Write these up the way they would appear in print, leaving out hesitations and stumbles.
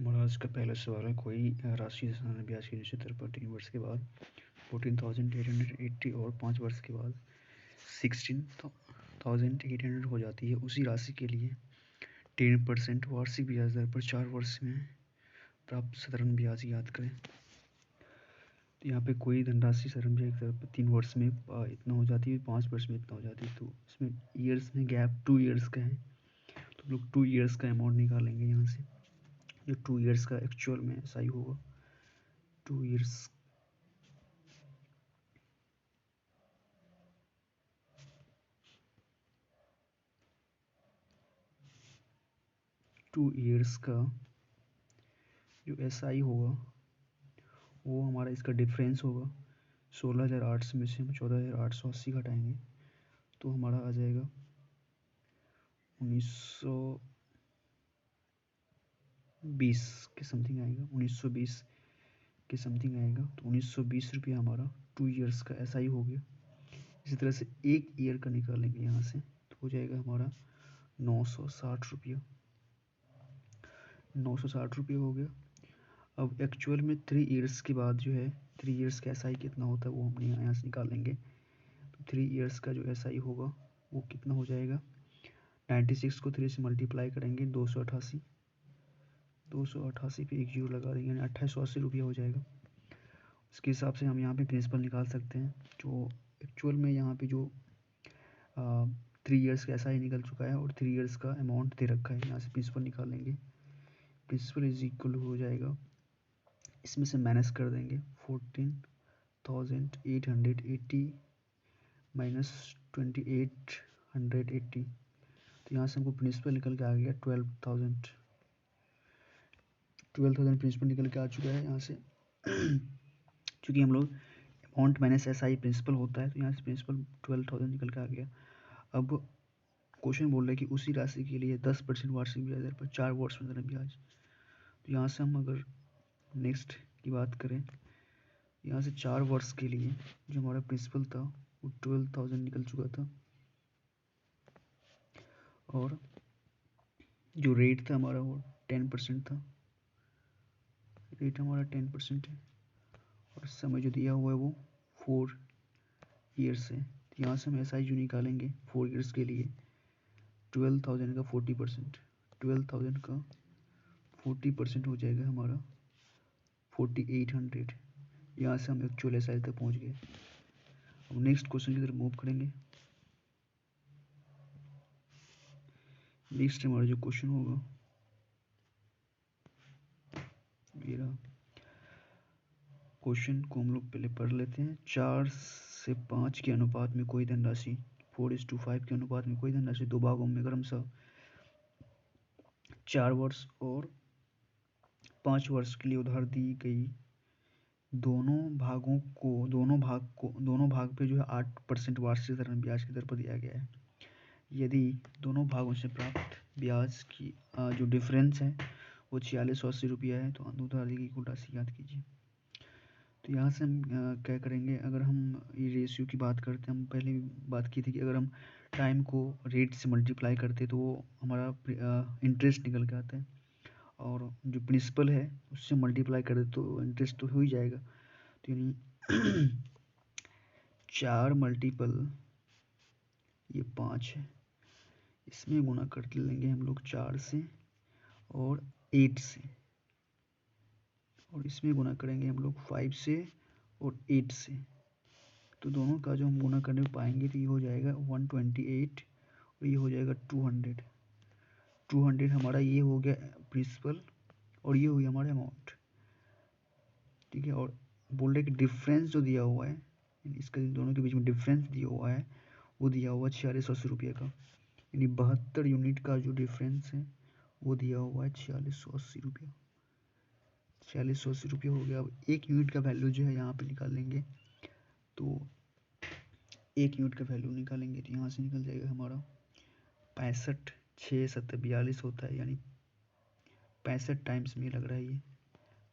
हमारा आज का पहला सवाल है, कोई राशि ब्याज की निश्चित दर पर 3 वर्ष के बाद 14,880 और 5 वर्ष के बाद 16,800 हो जाती है। उसी राशि के लिए 10% वार्षिक ब्याज दर पर 4 वर्ष में प्राप्त साधारण ब्याज ज्ञात करें। तो यहाँ पे कोई धनराशि साधारण ब्याज दर पर 3 वर्ष में इतना हो जाती है, 5 वर्ष में इतना हो जाती है। तो इसमें ईयर्स में गैप 2 ईयर्स का है, तो हम लोग 2 ईयर्स का अमाउंट निकालेंगे यहाँ से, जो 2 ईयर्स का एक्चुअल में ऐसा ही होगा। 2 ईयर्स का जो SI होगा वो हमारा इसका डिफरेंस होगा। 16,800 में से हम 14,880 घटाएंगे तो हमारा आ जाएगा 1920 के समथिंग आएगा, 1920 के समथिंग आएगा। तो 1920 रुपया हमारा 2 ईयर्स का SI हो गया। इसी तरह से 1 ईयर का निकालेंगे यहाँ से, तो हो जाएगा हमारा 960 रुपया। 960 रुपये हो गया। अब एक्चुअल में 3 ईयर्स के बाद जो है 3 ईयर्स का SI कितना होता है वो हम यहाँ से निकालेंगे। तो 3 ईयर्स का जो SI होगा वो कितना हो जाएगा, 96 को 3 से मल्टीप्लाई करेंगे 288 पे 1 जीरो लगा देंगे, यानी 2880 रुपया हो जाएगा। इसके हिसाब से हम यहाँ पे प्रिंसिपल निकाल सकते हैं। जो एक्चुअल में यहाँ पे जो 3 ईयर्स का SI निकल चुका है और 3 ईयर्स का अमाउंट दे रखा है, यहाँ से प्रिंसिपल निकालेंगे। प्रिंसिपल इज इक्वल हो जाएगा, इसमें से माइनस कर देंगे 14,880 माइनस 2,880। तो यहाँ से हमको प्रिंसिपल निकल के आ गया 12,000 प्रिंसिपल निकल के आ चुका है यहाँ से। चूँकि हम लोग अमाउंट माइनस SI प्रिंसिपल होता है, तो यहाँ से प्रिंसिपल 12,000 निकल के आ गया। अब क्वेश्चन बोल रहे हैं कि उसी राशि के लिए 10% वार्षिक ब्याज दर पर 4 वर्ष में देना ब्याज। तो यहाँ से हम अगर नेक्स्ट की बात करें, यहाँ से 4 वर्ष के लिए जो हमारा प्रिंसिपल था वो 12,000 निकल चुका था, और जो रेट था हमारा वो 10% था। रेट हमारा 10% है, और समय जो दिया हुआ है वो 4 ईयर्स है। तो यहाँ से हम SI जो निकालेंगे 4 ईयर्स के लिए 12,000 का 40%, 12,000 का 40% हो जाएगा हमारा 4,800। यहाँ से हम एक्चुअल SI तक पहुँच गए। अब नेक्स्ट क्वेश्चन की तरफ मूव करेंगे। नेक्स्ट हमारा जो क्वेश्चन होगा मेरा क्वेश्चन को हम लोग पहले पढ़ लेते हैं। 4 से 5 के अनुपात में कोई धनराशि 4:5 के अनुपात में कोई धनराशि 2 भागों में क्रमशः 4 वर्ष और 5 वर्ष के लिए उधार दी गई। दोनों भाग पे जो है 8% वार्षिक साधारण ब्याज की दर पर दिया गया है। यदि दोनों भागों से प्राप्त ब्याज की जो डिफरेंस है वो 4680 रुपया है, तो उधार दी गई कुल राशि ज्ञात कीजिए। तो यहाँ से हम क्या करेंगे, अगर हम ये रेशियो की बात करते हैं, हम पहले भी बात की थी कि अगर हम टाइम को रेट से मल्टीप्लाई करते तो वो हमारा इंटरेस्ट निकल के आता है, और जो प्रिंसिपल है उससे मल्टीप्लाई कर दे तो इंटरेस्ट तो हो ही जाएगा। तो यानी 4 मल्टीपल ये 5 है, इसमें गुना कर लेंगे हम लोग 4 से और 8 से, और इसमें गुना करेंगे हम लोग 5 से और 8 से। तो दोनों का जो हम गुना करने पाएंगे तो ये हो जाएगा 128 और ये हो जाएगा 200। 200 हमारा ये हो गया प्रिंसिपल और ये हो गया हमारा अमाउंट, ठीक है। और बोल रहे कि डिफरेंस जो दिया हुआ है, इसका दोनों के बीच में डिफरेंस दिया हुआ है वो दिया हुआ है 4680 रुपये का, यानी 72 यूनिट का जो डिफरेंस है वो दिया हुआ है 4680 रुपया। 4680 रुपये हो गया। अब 1 यूनिट का वैल्यू जो है यहाँ पे निकालेंगे, तो 1 यूनिट का वैल्यू निकालेंगे तो यहाँ से निकल जाएगा हमारा 65 6 7 42 होता है, यानी 65 टाइम्स में लग रहा है, ये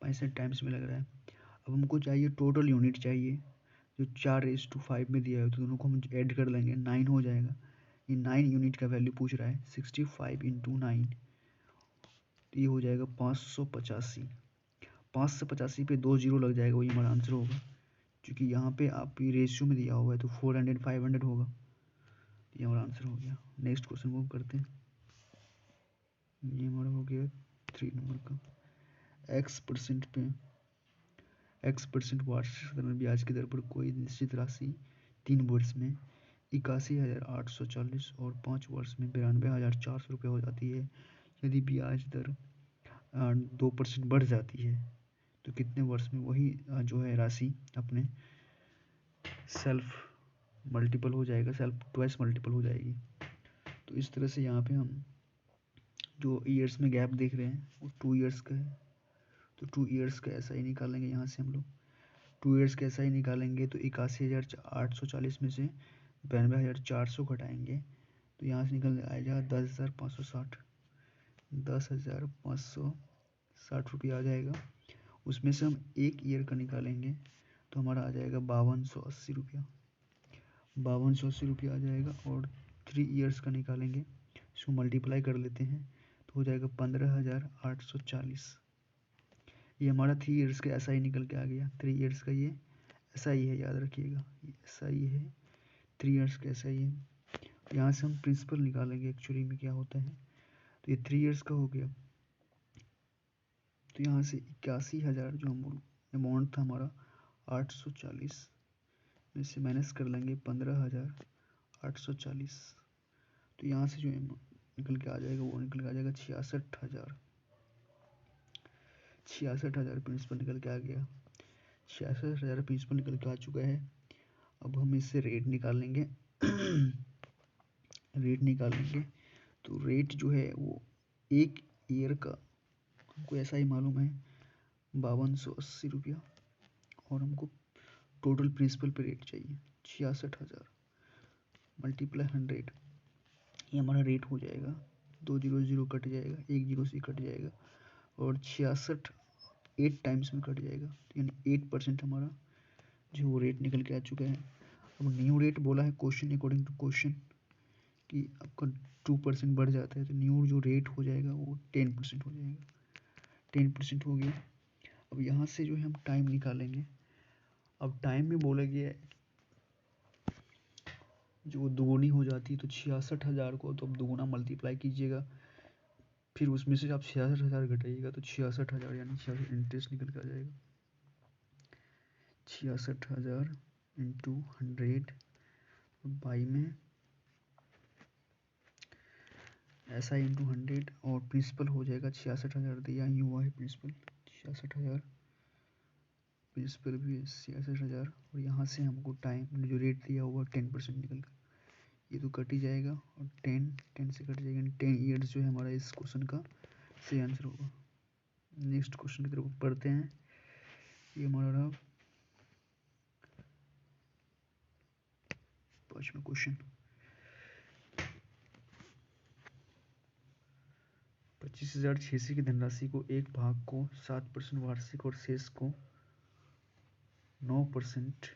65 टाइम्स में लग रहा है। अब हमको चाहिए टोटल यूनिट चाहिए, जो 4:5 में दिया है, तो दोनों को हम ऐड कर लेंगे 9 हो जाएगा। ये 9 यूनिट का वैल्यू पूछ रहा है, 65 × 9 तो ये हो जाएगा 585। 585 पे 2 जीरो लग जाएगा, वही हमारा आंसर होगा। क्योंकि यहाँ पे आप रेशियो में दिया हुआ है तो 400 500 होगा, ये हमारा आंसर हो गया। नेक्स्ट क्वेश्चन मूव करते हैं। ये हमारा हो गया 3 नंबर का। एक्स परसेंट वार्षिक साधारण ब्याज की दर पर कोई निश्चित राशि 3 वर्ष में 81,840 और 5 वर्ष में 92,400 रुपये हो जाती है। यदि ब्याज दर 2% बढ़ जाती है तो कितने वर्ष में वही जो है राशि अपने सेल्फ मल्टीपल हो जाएगा, सेल्फ ट्वाइस मल्टीपल हो जाएगी। तो इस तरह से यहाँ पे हम जो ईयर्स में गैप देख रहे हैं वो 2 ईयर्स का है, तो 2 ईयर्स का ऐसा ही निकालेंगे। यहाँ से हम लोग 2 ईयर्स का ऐसा ही निकालेंगे तो 81,840 में से 92,400 घटाएंगे तो यहाँ से निकल आएगा 10,560। 10,560 रुपये आ जाएगा। उसमें से हम 1 ईयर का निकालेंगे तो हमारा आ जाएगा 5280 रुपया। 5280 रुपया आ जाएगा। और 3 ईयर्स का निकालेंगे, इसको मल्टीप्लाई कर लेते हैं तो हो जाएगा 15,840। ये हमारा 3 ईयर्स का ऐसा ही निकल के आ गया। 3 ईयर्स का ये ऐसा ही है, याद रखिएगा, ये ऐसा ही है। 3 ईयर्स का ऐसा ही है। यहाँ से हम प्रिंसिपल निकालेंगे एक्चुअली में क्या होता है। तो ये 3 ईयर्स का हो गया। तो यहाँ से 81,000 जो हम अमाउंट था हमारा 840 में से माइनस कर लेंगे 15,840। तो यहाँ से जो निकल के आ जाएगा वो निकल के आ जाएगा 66,000। 66,000 प्रिंसिपल निकल के आ गया। 66,000 प्रिंसिपल निकल के आ चुका है। अब हम इससे रेट निकालेंगे। रेट निकालेंगे तो रेट जो है वो 1 ईयर का हमको ऐसा ही मालूम है 5280 रुपया। और हमको टोटल प्रिंसिपल पे रेट चाहिए 66,000 मल्टीप्लाई 100, ये हमारा रेट हो जाएगा। 2 जीरो जीरो कट जाएगा, 1 जीरो से कट जाएगा और 66 8 टाइम्स में कट जाएगा, यानी 8% हमारा जो वो रेट निकल के आ चुका है। अब न्यू रेट बोला है क्वेश्चन, अकॉर्डिंग टू क्वेश्चन कि आपका 2% बढ़ जाता है तो न्यू जो रेट हो जाएगा वो 10% हो जाएगा। 10% हो गया। अब यहाँ से जो है हम टाइम निकालेंगे। अब टाइम में बोला गया है जो दोगुनी हो जाती है तो 66,000 को तो अब दोगुना मल्टीप्लाई कीजिएगा, फिर उसमें से आप 66,000 घटाइएगा तो 66,000 यानी 66 इंटरेस्ट निकल के आ जाएगा। 66,000 इंटू 100 बाई में ऐसा इंटू 100 और प्रिंसिपल हो जाएगा 66,000 दिया ही हुआ है प्रिंसिपल 66,000, प्रिंसिपल भी 66,000 और यहाँ से हमको टाइम जो रेट दिया हुआ 10% निकल कर ये तो कट ही जाएगा और 10 से कट जाएगा। 10 ईयर्स जो है हमारा इस क्वेश्चन का सही आंसर होगा। नेक्स्ट क्वेश्चन की तरफ पढ़ते हैं। ये हमारा रहा 5वां क्वेश्चन। 25,600 की धनराशि को एक भाग को 7% वार्षिक और शेष को 9%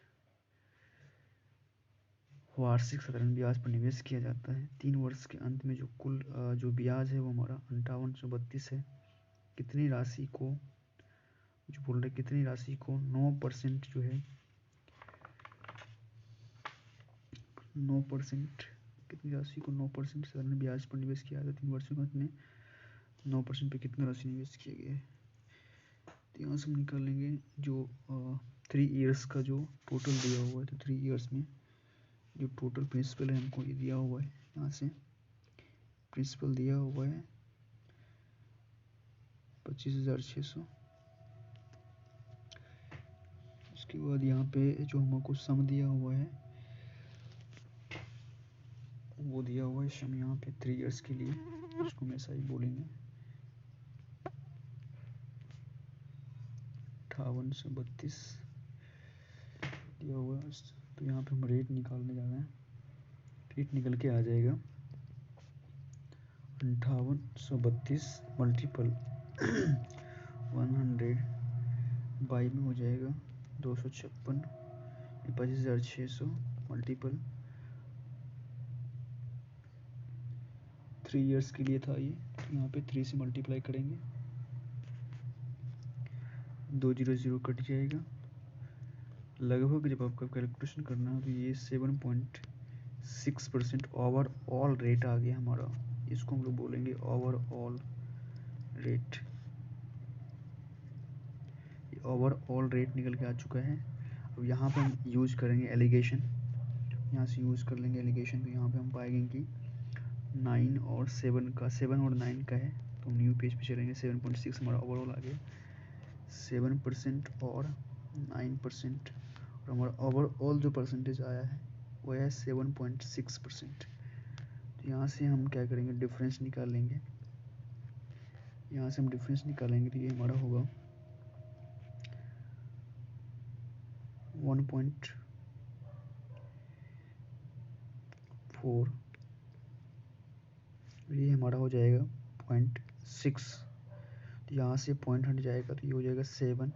वार्षिक साधारण ब्याज पर निवेश किया जाता है। 3 वर्ष के अंत में जो कुल जो ब्याज है वो हमारा 5832 है। कितनी राशि को जो बोल रहे कितनी राशि को 9% जो है 9% कितनी राशि को 9% साधारण ब्याज पर निवेश किया जाता है। 3 वर्षों के अंत में 9% पे कितना राशि निवेश किया गया है। तो यहाँ से हम निकालेंगे जो 3 ईयर्स का जो टोटल दिया हुआ है। तो 3 ईयर्स में जो टोटल प्रिंसिपल है हमको ये दिया हुआ है। यहाँ से प्रिंसिपल दिया हुआ है 25,600। उसके बाद यहाँ पे जो हमको सम दिया हुआ है वो दिया हुआ है सम यहाँ पे 3 ईयर्स के लिए, उसको हम ऐसा ही बोलेंगे 5832 दिया हुआ है। तो यहाँ पे हम रेट निकालने जा रहे हैं। रेट निकल के आ जाएगा 5832 मल्टीपल 100 बाई में हो जाएगा 256 25,600 मल्टीपल 3 ईयर्स के लिए था ये, तो यहाँ पे 3 से मल्टीप्लाई करेंगे, 2 0 0 कट जाएगा। लगभग जब आपका कैलकुलेशन करना है तो ये 7.6% ओवरऑल रेट आ गया हमारा। इसको हम लोग बोलेंगे ओवरऑल रेट। ये ओवरऑल रेट निकल के आ चुका है। अब यहाँ पे हम यूज करेंगे एलिगेशन, यहाँ से यूज़ कर लेंगे एलिगेशन। तो यहाँ पे हम पाएंगे कि 9 और 7 का, 7 और 9 का है, तो न्यू पेज पे चलेंगे। 7.6 हमारा ओवरऑल आ गया, 7% और 9%, और हमारा ओवरऑल जो परसेंटेज आया है वो है 7.6%। तो यहाँ से हम क्या करेंगे, डिफरेंस निकाल लेंगे। यहाँ से हम डिफरेंस निकालेंगे तो ये हमारा होगा 1.4, ये हमारा हो जाएगा 0.6। तो यहाँ से पॉइंट हट जाएगा तो ये हो जाएगा 7,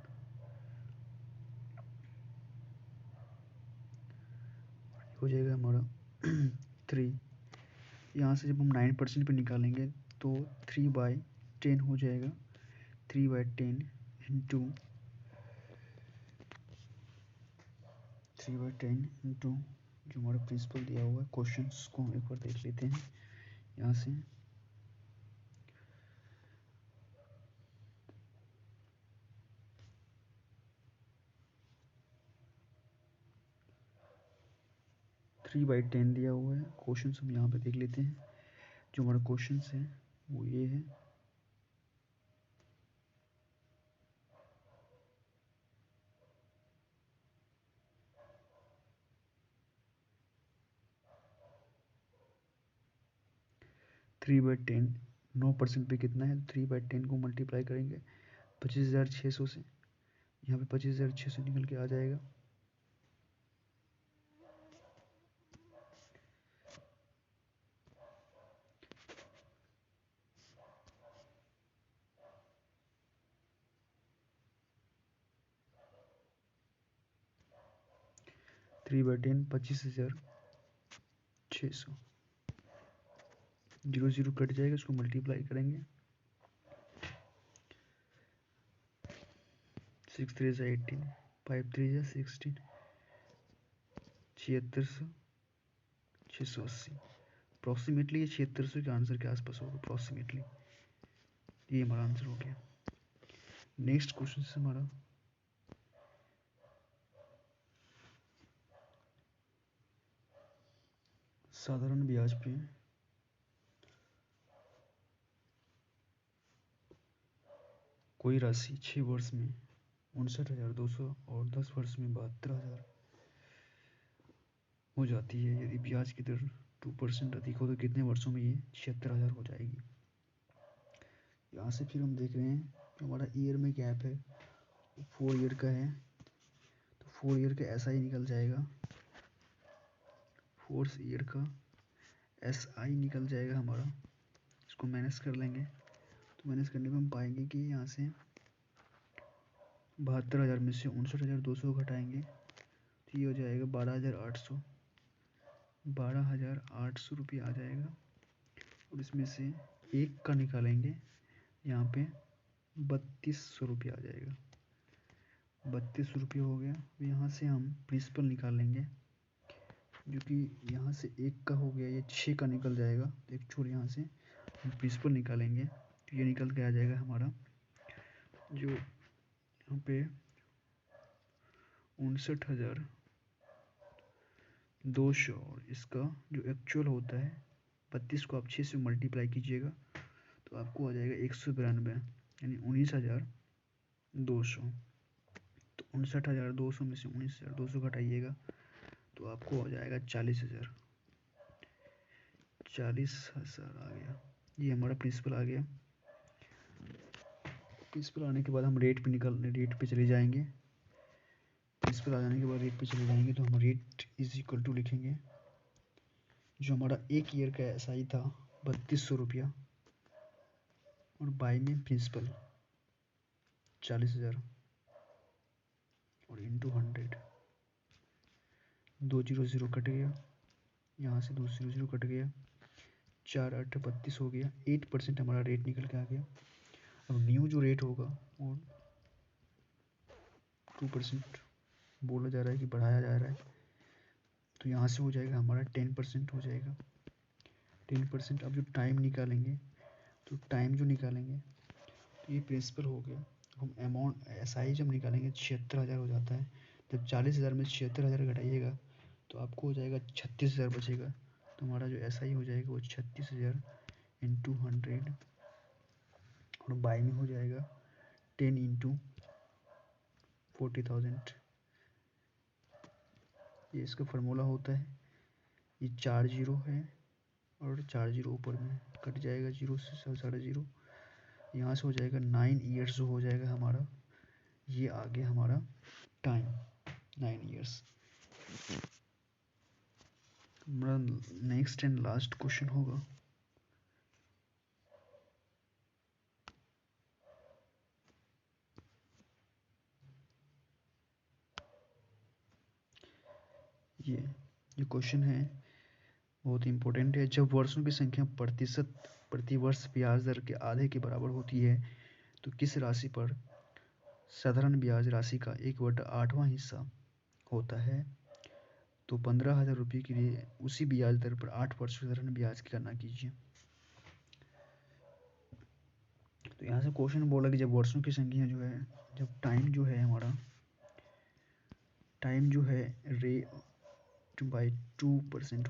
हो जाएगा हमारा 3। यहाँ से जब हम 9% पे निकालेंगे तो 3/10 हो जाएगा। 3/10 इंटू 3/10 इंटू जो हमारा प्रिंसिपल दिया हुआ है, क्वेश्चंस को हम एक बार देख लेते हैं। यहाँ से 3/10 दिया हुआ है। क्वेश्चंस हम यहाँ पे देख लेते हैं। जो हमारा क्वेश्चंस है वो ये है, थ्री बाई टेन 9% पे कितना है, 3/10 को मल्टीप्लाई करेंगे 25,600 से। यहाँ पे 25,600 निकल के आ जाएगा। थ्री बाई टेन 25,600, 0 0 कट जाएगा, इसको मल्टीप्लाई करेंगे। 6 3 से 18, 5 3 से 16, 7600, 680। अप्रॉक्सीमेटली ये 7600 के आंसर के आसपास होगा अप्रॉक्सीमेटली। ये हमारा आंसर हो गया। नेक्स्ट क्वेश्चन से हमारा साधारण ब्याज पे कोई राशि 6 वर्ष में 59,200 और 10 वर्ष में 72,000 हो जाती है। यदि ब्याज की दर 2% अधिक हो तो कितने वर्षों में ये 76,000 हो जाएगी। यहाँ से फिर हम देख रहे हैं कि हमारा ईयर में गैप है, 4 ईयर का है, तो 4 ईयर का SI निकल जाएगा, 4 ईयर का SI निकल जाएगा हमारा। इसको माइनस कर लेंगे, तो माइनस करने पर हम पाएंगे कि यहाँ से 72,000 में से 59,200 घटाएंगे तो ये हो जाएगा 12,800, 12,800 रुपये आ जाएगा। और इसमें से एक का निकालेंगे, यहाँ पे 3,200 रुपये आ जाएगा। 3,200 रुपये हो गया। यहाँ से हम प्रिंसिपल निकाल लेंगे, जो कि यहाँ से एक का हो गया, ये 6 का निकल जाएगा। एक छोर यहाँ से हम प्रिंसिपल निकालेंगे तो ये निकल के आ जाएगा हमारा जो यहाँ पे 59,200, और इसका जो एक्चुअल होता है 32 को आप 6 से मल्टीप्लाई कीजिएगा तो आपको आ जाएगा 192, यानी 19,200। तो 59,200 में से 19,200 घटाइएगा तो आपको हो जाएगा 40,000। 40,000 आ गया। ये हमारा प्रिंसिपल आ गया। प्रिंसिपल आने के बाद हम रेट पे चले जाएंगे। प्रिंसिपल आ जाने के बाद रेट पे चले जाएंगे तो हम रेट इज इक्वल टू लिखेंगे, जो हमारा एक ईयर का SI था 3,200 रुपया, और बाई में प्रिंसिपल 40,000 और इंटू 100। 2 0 0 कट गया, यहाँ से 2 0 0 कट गया, 4/8 32 हो गया, 8% हमारा रेट निकल के आ गया। अब न्यू जो रेट होगा वो 2% बोला जा रहा है कि बढ़ाया जा रहा है, तो यहाँ से हो जाएगा हमारा 10% हो जाएगा 10%। अब जो टाइम निकालेंगे, तो टाइम जो निकालेंगे तो ये प्रिंसिपल हो गया। हम अमाउंट SI जब निकालेंगे 76,000 हो जाता है। जब 40,000 में 76,000 घटाइएगा तो आपको हो जाएगा 36,000 बचेगा। तो हमारा जो SI हो जाएगा वो 36,000 इंटू 100 और बाई में हो जाएगा 10 इंटू 40,000। ये इसका फार्मूला होता है। ये 4 जीरो है और 4 जीरो ऊपर में कट जाएगा, जीरो से 0.5, यहाँ से हो जाएगा 9 ईयर्स जो हो जाएगा हमारा। ये आ गया हमारा टाइम 9 ईयर्स। हमारा नेक्स्ट एंड लास्ट क्वेश्चन होगा ये क्वेश्चन है, बहुत इम्पोर्टेंट है। जब वर्षों की संख्या प्रति वर्ष ब्याज दर के आधे के बराबर होती है तो किस राशि पर साधारण ब्याज राशि का 1/8वां हिस्सा होता है? तो 15,000 रुपये के लिए उसी ब्याज दर पर 8% साधारण ब्याज की गणना कीजिए। तो यहाँ से क्वेश्चन बोला कि जब वर्षों की संख्या जो है, जब टाइम जो है हमारा, टाइम जो है रेट/2%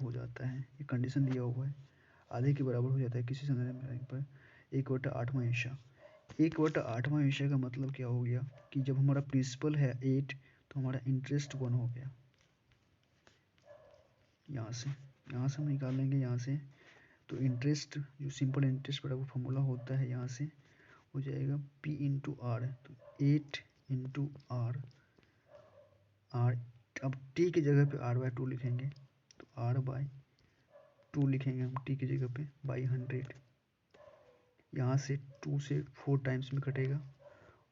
हो जाता है, ये कंडीशन दिया हुआ है, आधे के बराबर हो जाता है किसी साधारण ब्याज पर 1/8वां हिस्सा। 1/8वां हिस्सा का मतलब क्या हो गया कि जब हमारा प्रिंसिपल है 8 तो हमारा इंटरेस्ट 1 हो गया। यहाँ से हम निकाल लेंगे यहाँ से। तो इंटरेस्ट जो सिंपल इंटरेस्ट पर वो फॉर्मूला होता है, यहाँ से हो जाएगा P इंटू आर। तो 8 इंटू आर, अब T की जगह पे R/2 लिखेंगे, तो R/2 लिखेंगे हम T की जगह पे बाई 100। यहाँ से 2 से 4 टाइम्स में कटेगा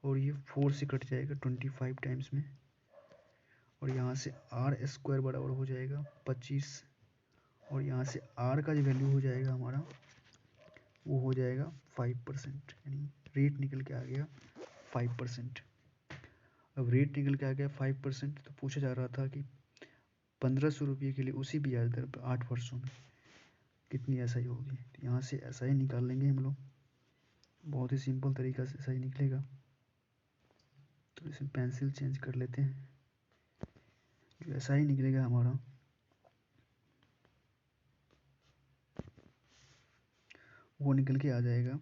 और ये 4 से कट जाएगा 25 टाइम्स में, और यहाँ से R² बराबर हो जाएगा 25, और यहाँ से R का जो वैल्यू हो जाएगा हमारा वो हो जाएगा 5%, यानी रेट निकल के आ गया 5%। अब रेट निकल के आ गया 5%, तो पूछा जा रहा था कि 1,500 रुपये के लिए उसी ब्याज दर पर 8 वर्षों में कितनी SI होगी। तो यहाँ से SI निकाल लेंगे हम लोग, बहुत ही सिंपल तरीका से SI निकलेगा। तो इसमें पेंसिल चेंज कर लेते हैं। जो SI निकलेगा हमारा वो निकल के आ जाएगा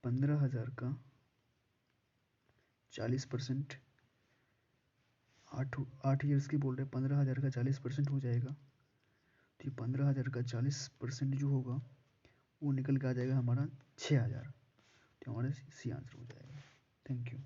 15,000 का 40%, 8 ईयर्स की बोल रहे हैं, 15,000 का 40% हो जाएगा। तो 15,000 का 40% जो होगा वो निकल के आ जाएगा हमारा 6,000। तो हमारा सी आंसर हो जाएगा। Thank you.